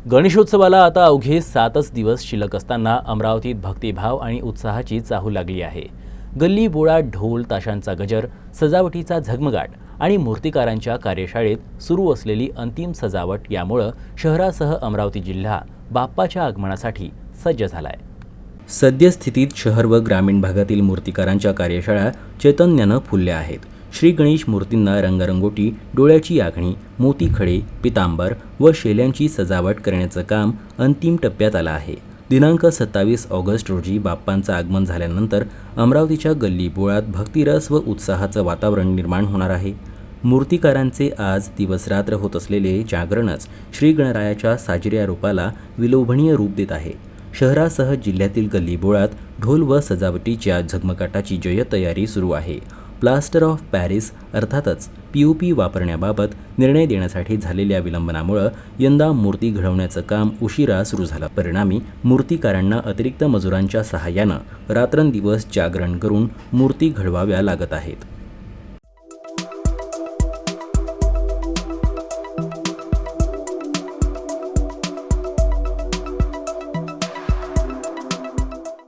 गणेशोत्सवाला आता अवघे 7च दिवस शिल्लक असताना अमरावतीत भक्तिभाव आणि उत्साहाची चाहूल लागली आहे। गल्ली बोळात ढोल ताशांचा गजर, सजावटीचा झगमगाट आणि मूर्तिकारांच्या कार्यशाळेत सुरू असलेली अंतिम सजावट यामुळे शहरासह अमरावती जिल्हा बाप्पाच्या आगमनासाठी सज्ज झालाय। सद्यस्थितीत शहर व ग्रामीण भागातील मूर्तिकारांच्या कार्यशाळा चैतन्यानं फुलल्या आहेत। श्री गणेश मूर्तींना रंगरंगोटी, डोळ्याची आखणी, मोतीखडे, पितांबर व शेल्यांची सजावट करण्याचं काम अंतिम टप्प्यात आलं आहे। दिनांक 27 ऑगस्ट रोजी बाप्पांचं आगमन झाल्यानंतर अमरावतीच्या गल्ली बोळात भक्तिरस व उत्साहाचं वातावरण निर्माण होणार आहे। मूर्तिकारांचे आज दिवसरात्र होत असलेले जागरणच श्री गणरायाच्या साजिऱ्या रूपाला विलोभनीय रूप देत आहे। शहरासह जिल्ह्यातील गल्ली बोळात ढोल व सजावटीच्या झगमगाटाची जय्यत सुरू आहे। प्लास्टर ऑफ पॅरिस अर्थातच POP वापरण्याबाबत निर्णय देण्यासाठी झालेल्या विलंबनामुळे यंदा मूर्ती घडवण्याचं काम उशिरा सुरू झालं। परिणामी मूर्तिकारांना अतिरिक्त मजुरांच्या सहाय्यानं रात्रंदिवस जागरण करून मूर्ती घडवाव्या लागत आहेत।